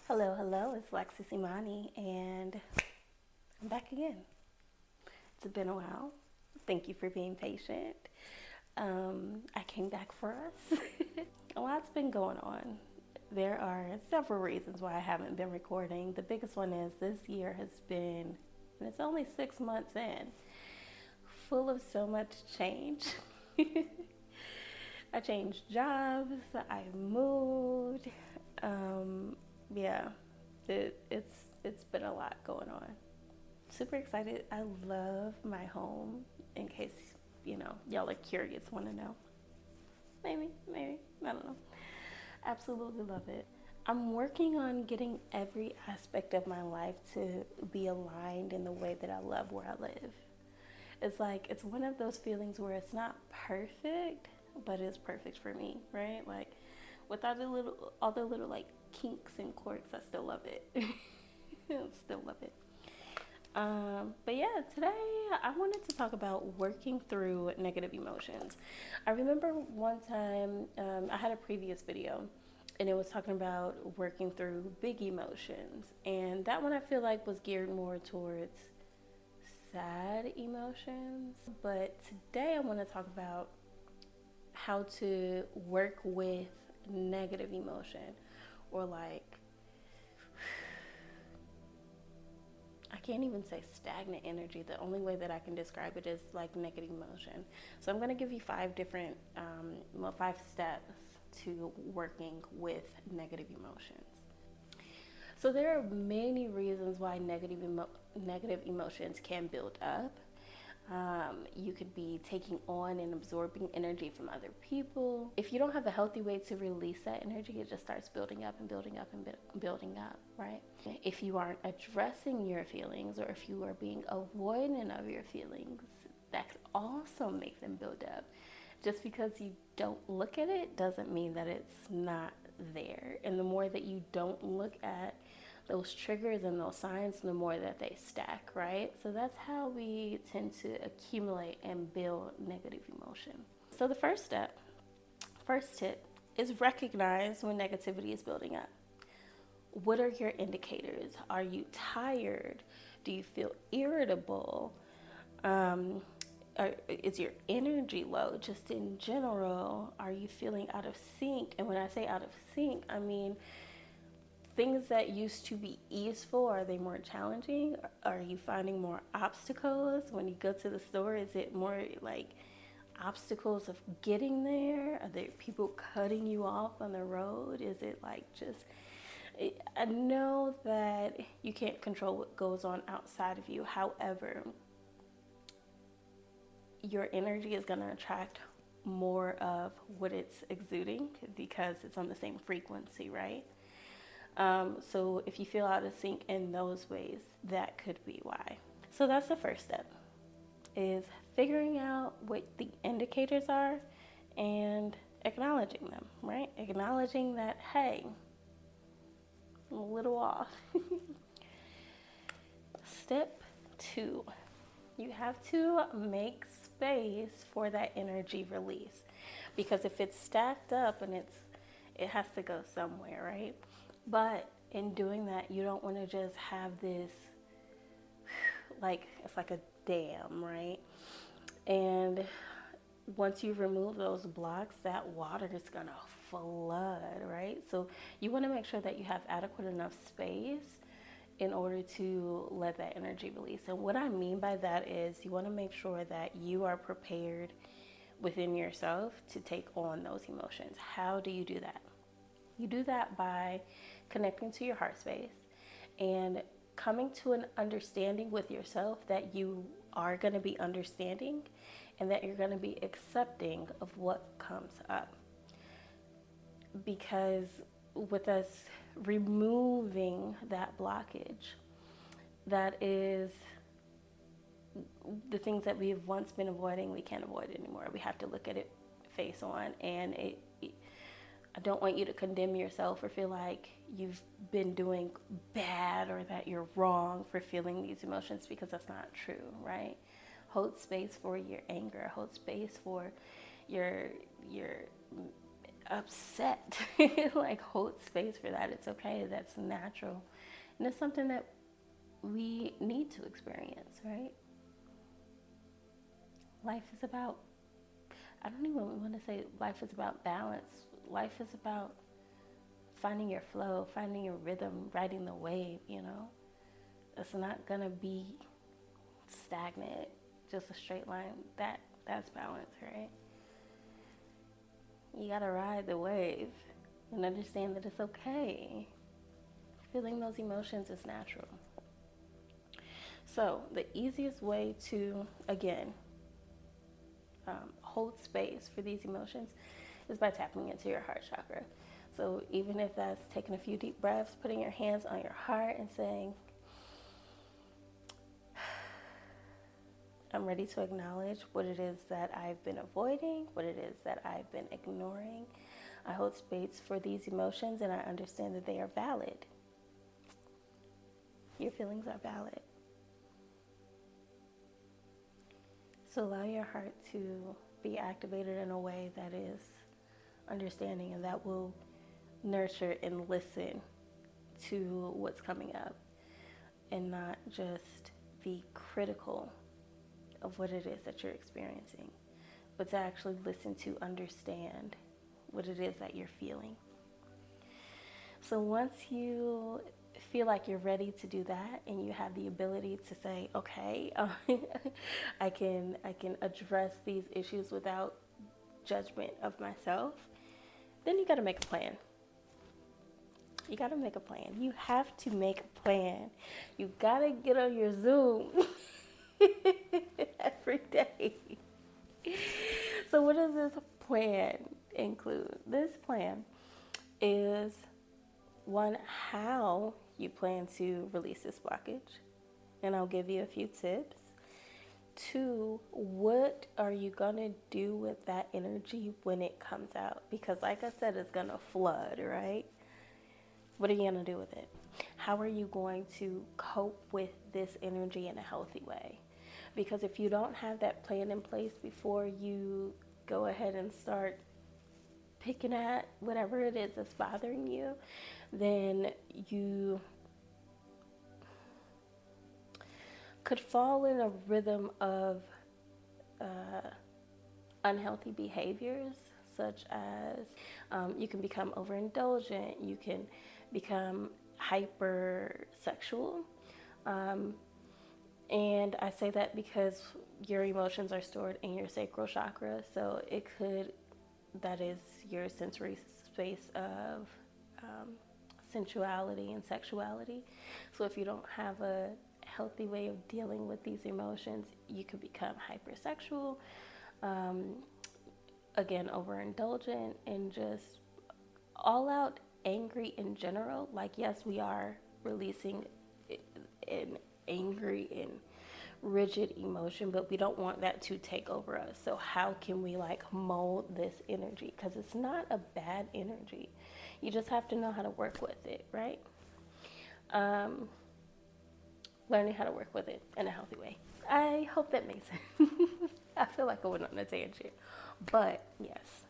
Hello, hello, it's Lexi Imani, and I'm back again. It's been a while. Thank you for being patient. I came back for us. A lot's been going on. There are several reasons why I haven't been recording. The biggest one is this year has been, and it's only 6 months in, full of so much change. I changed jobs, I moved. Um, yeah, it's been a lot going on. Super excited. I love my home. In case y'all are curious, want to know. Maybe I don't know. Absolutely love it. I'm working on getting every aspect of my life to be aligned in the way that I love where I live. It's like it's one of those feelings where it's not perfect, but it's perfect for me, right? Like without all the little like kinks and quirks, I still love it. Still love it. But yeah, today I wanted to talk about working through negative emotions. I remember one time I had a previous video and it was talking about working through big emotions. And that one I feel like was geared more towards sad emotions. But today I want to talk about how to work with negative emotion or like I can't even say stagnant energy. The only way that I can describe it is like negative emotion. So I'm going to give you five steps to working with negative emotions. So there are many reasons why negative emotions can build up. You could be taking on and absorbing energy from other people. If you don't have a healthy way to release that energy, it just starts building up and building up and building up, right? If you aren't addressing your feelings or if you are being avoidant of your feelings, that could also make them build up. Just because you don't look at it doesn't mean that it's not there. And the more that you don't look at those triggers and those signs, the more that they stack, right? So that's how we tend to accumulate and build negative emotion. So the first tip is recognize when negativity is building up. What are your indicators? Are you tired? Do you feel irritable? Is your energy low? Just in general, are you feeling out of sync? And when I say out of sync, I mean things that used to be easeful, are they more challenging? Are you finding more obstacles when you go to the store? Is it more like obstacles of getting there? Are there people cutting you off on the road? Is it like just I know that you can't control what goes on outside of you. However, your energy is going to attract more of what it's exuding because it's on the same frequency, right? So if you feel out of sync in those ways, that could be why. So that's the first step, is figuring out what the indicators are and acknowledging them, right? Acknowledging that, hey, I'm a little off. Step 2, you have to make space for that energy release. Because if it's stacked up and it has to go somewhere, right? But in doing that, you don't want to just have this, like, it's like a dam, right? And once you remove those blocks, that water is going to flood, right? So you want to make sure that you have adequate enough space in order to let that energy release. And what I mean by that is you want to make sure that you are prepared within yourself to take on those emotions. How do you do that? You do that by connecting to your heart space and coming to an understanding with yourself that you are going to be understanding and that you're going to be accepting of what comes up. Because with us removing that blockage, that is the things that we've once been avoiding, we can't avoid anymore. We have to look at it face on. And I don't want you to condemn yourself or feel like you've been doing bad or that you're wrong for feeling these emotions, because that's not true, right? Hold space for your anger. Hold space for your upset. Like, hold space for that. It's okay. That's natural. And it's something that we need to experience, right? Life is about, I don't even want to say life is about balance. Life is about finding your flow, finding your rhythm, riding the wave, you know? It's not going to be stagnant, just a straight line. That's balance, right? You got to ride the wave and understand that it's okay. Feeling those emotions is natural. So, the easiest way to, again, hold space for these emotions is by tapping into your heart chakra. So, even if that's taking a few deep breaths, putting your hands on your heart and saying, I'm ready to acknowledge what it is that I've been avoiding, what it is that I've been ignoring. I hold space for these emotions and I understand that they are valid. Your feelings are valid. So allow your heart to be activated in a way that is understanding and that will nurture and listen to what's coming up and not just be critical of what it is that you're experiencing, but to actually listen to understand what it is that you're feeling. So once you feel like you're ready to do that and you have the ability to say, okay, I can address these issues without judgment of myself, then you got to make a plan. You got to make a plan. You have to make a plan. You got to get on your Zoom every day. So what does this plan include? This plan is, one, how you plan to release this blockage, and I'll give you a few tips. 2, what are you gonna do with that energy when it comes out? Because like I said, it's gonna flood, right? What are you gonna do with it? How are you going to cope with this energy in a healthy way? Because if you don't have that plan in place before you go ahead and start picking at whatever it is that's bothering you, then you could fall in a rhythm of unhealthy behaviors, such as you can become overindulgent, you can become hypersexual. And I say that because your emotions are stored in your sacral chakra, so that is your sensory space of sensuality and sexuality. So if you don't have a healthy way of dealing with these emotions, you could become hypersexual, again, overindulgent, and just all out angry in general. Like, yes, we are releasing an angry and rigid emotion, but we don't want that to take over us. So how can we mold this energy? Because it's not a bad energy. You just have to know how to work with it, right? Learning how to work with it in a healthy way. I hope that makes sense. I feel like I went on a tangent, but yes.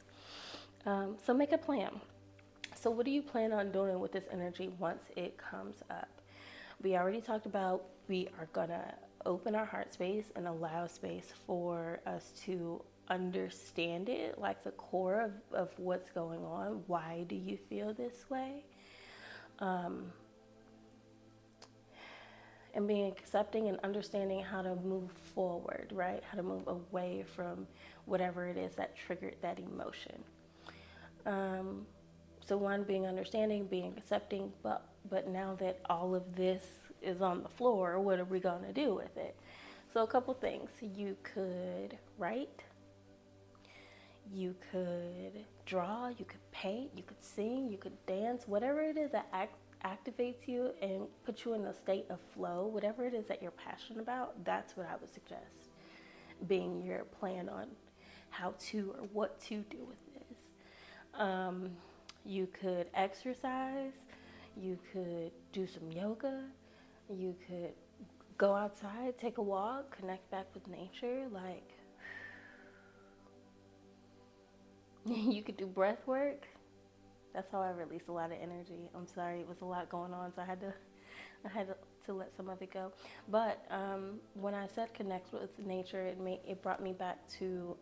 So make a plan. So what do you plan on doing with this energy once it comes up? We already talked about we are gonna open our heart space and allow space for us to understand it, like the core of what's going on. Why do you feel this way? And being accepting and understanding how to move forward, right? How to move away from whatever it is that triggered that emotion. So one, being understanding, being accepting, but now that all of this is on the floor, what are we gonna do with it? So a couple things. You could write, you could draw, you could paint, you could sing, you could dance, whatever it is that activates you and puts you in a state of flow, whatever it is that you're passionate about, that's what I would suggest being your plan on how to or what to do with this. You could exercise, you could do some yoga, you could go outside, take a walk, connect back with nature, you could do breath work. That's how I release a lot of energy. I'm sorry, it was a lot going on, so I had to let some of it go. But when I said connect with nature, it brought me back to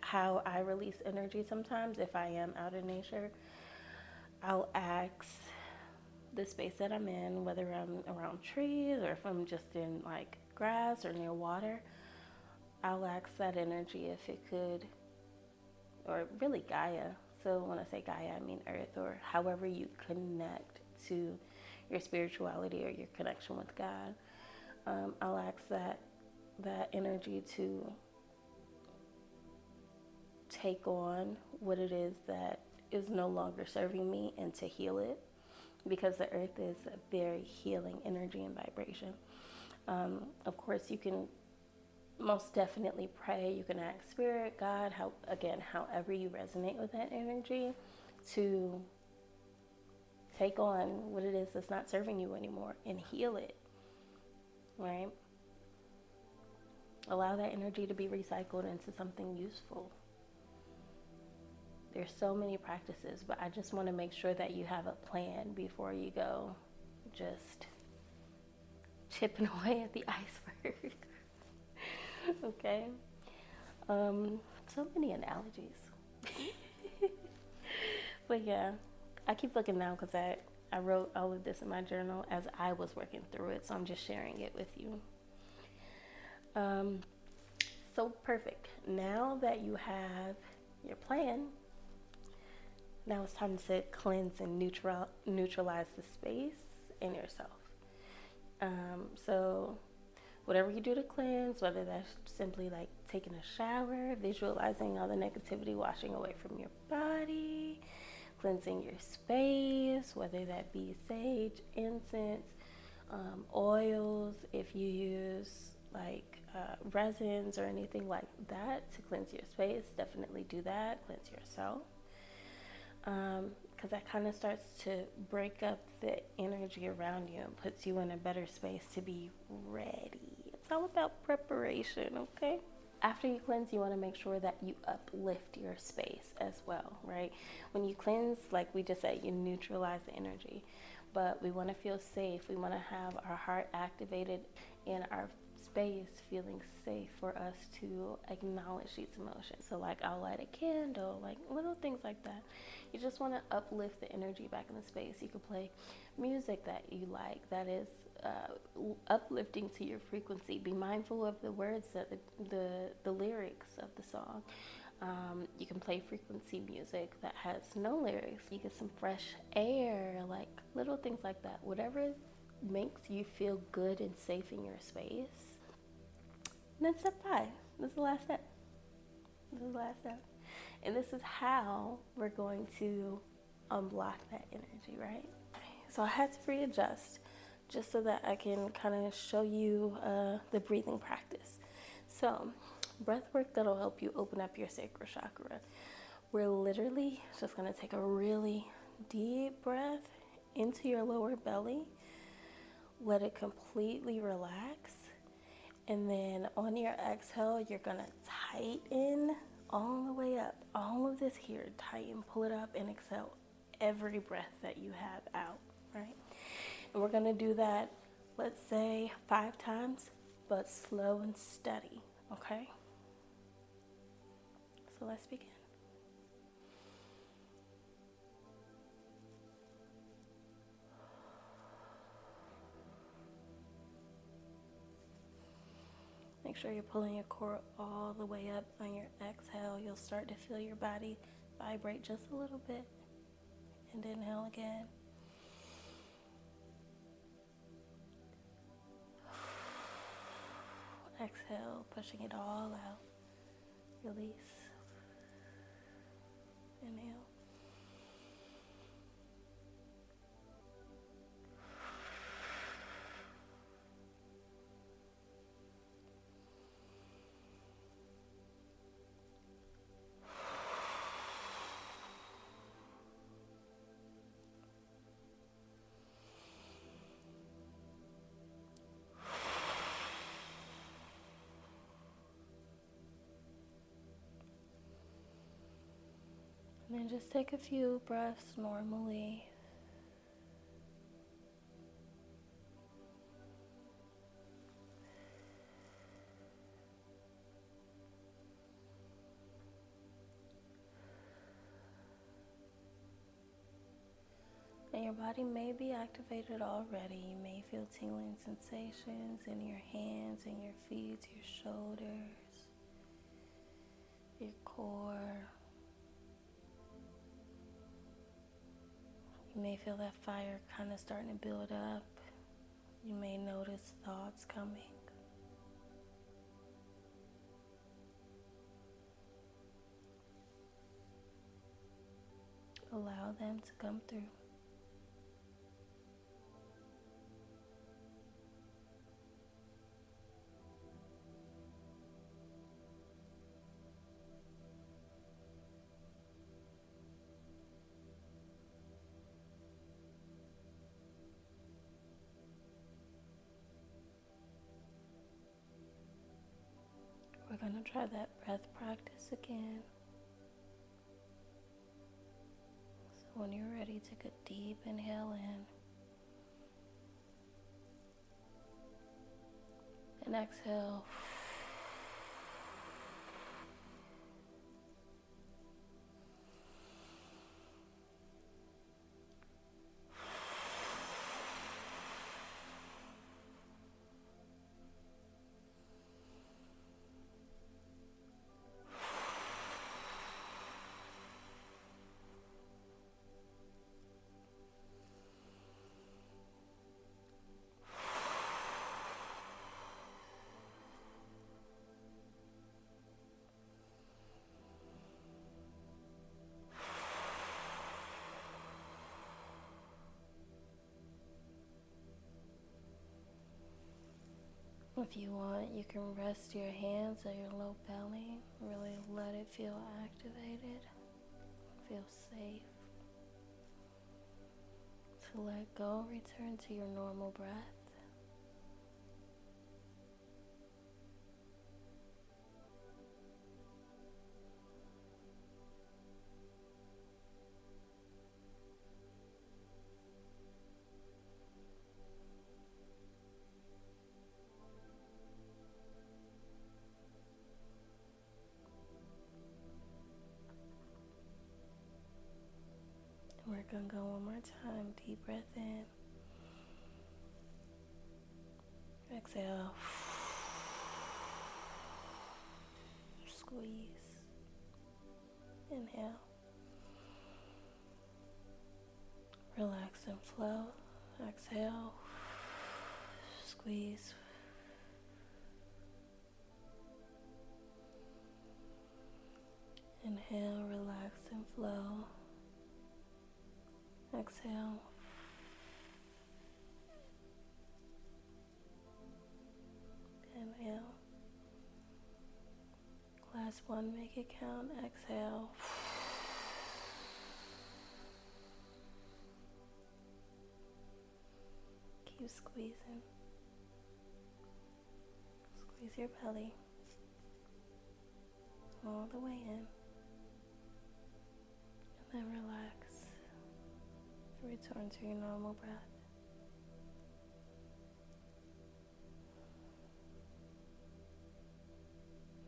how I release energy sometimes. If I am out in nature, I'll ask the space that I'm in, whether I'm around trees or if I'm just in like grass or near water, I'll ask that energy if it could, or really Gaia. So when I say Gaia, I mean Earth, or however you connect to your spirituality or your connection with God. I'll ask that energy to take on what it is that is no longer serving me and to heal it, because the earth is a very healing energy and vibration. Of course, you can most definitely pray. You can ask spirit, God, however you resonate with that energy, to take on what it is that's not serving you anymore and heal it, right? Allow that energy to be recycled into something useful. There's so many practices, but I just want to make sure that you have a plan before you go just chipping away at the iceberg. Okay? So many analogies. But yeah, I keep looking now because I wrote all of this in my journal as I was working through it, so I'm just sharing it with you. So perfect. Now that you have your plan, now it's time to cleanse and neutralize the space in yourself. So whatever you do to cleanse, whether that's simply like taking a shower, visualizing all the negativity washing away from your body, cleansing your space, whether that be sage, incense, oils, if you use like resins or anything like that to cleanse your space, definitely do that. Cleanse yourself. Because that kind of starts to break up the energy around you and puts you in a better space to be ready. It's all about preparation, okay? After you cleanse, you want to make sure that you uplift your space as well, right? When you cleanse, like we just said, you neutralize the energy, but we want to feel safe. We want to have our heart activated in our space, feeling safe for us to acknowledge these emotions. So like I'll light a candle, like little things like that. You just want to uplift the energy back in the space. You can play music that you like, that is uplifting to your frequency. Be mindful of the words, that the lyrics of the song. You can play frequency music that has no lyrics. You get some fresh air, like little things like that. Whatever makes you feel good and safe in your space. And then step 5. This is the last step. And this is how we're going to unblock that energy, right? So I had to readjust just so that I can kind of show you the breathing practice. So breath work that'll help you open up your sacral chakra. We're literally just going to take a really deep breath into your lower belly. Let it completely relax. And then on your exhale, you're going to tighten all the way up. All of this here, tighten, pull it up, and exhale every breath that you have out, right? And we're going to do that, let's say 5 times, but slow and steady, okay? So let's begin. Make sure you're pulling your core all the way up on your exhale. You'll start to feel your body vibrate just a little bit. And inhale again. Exhale, pushing it all out. Release. Inhale. And then just take a few breaths normally. And your body may be activated already. You may feel tingling sensations in your hands and your feet, your shoulders, your core. You may feel that fire kind of starting to build up. You may notice thoughts coming. Allow them to come through. We're going to try that breath practice again. So when you're ready, take a deep inhale in. And exhale. If you want, you can rest your hands at your low belly. Really let it feel activated. Feel safe. To let go, return to your normal breath. We're going to go one more time. Deep breath in. Exhale. Squeeze. Inhale. Relax and flow. Exhale. Squeeze. Inhale, relax and flow. Exhale. Inhale. Last one, make it count. Exhale. Keep squeezing. Squeeze your belly all the way in. And then relax. Return to your normal breath.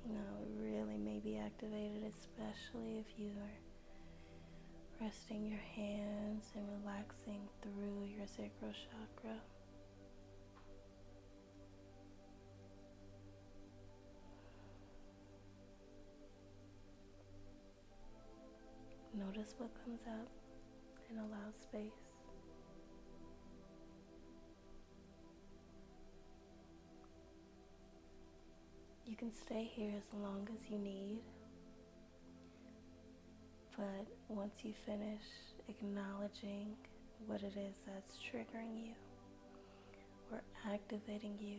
Now it really may be activated, especially if you are resting your hands and relaxing through your sacral chakra. Notice what comes up and allow space. You can stay here as long as you need, but once you finish acknowledging what it is that's triggering you or activating you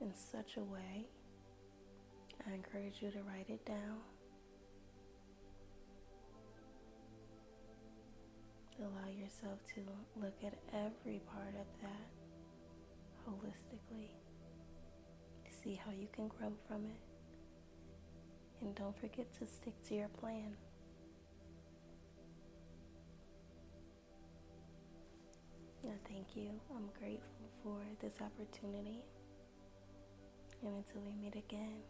in such a way, I encourage you to write it down. Allow yourself to look at every part of that holistically. See how you can grow from it And don't forget to stick to your plan. Thank you. I'm grateful for this opportunity. And until we meet again.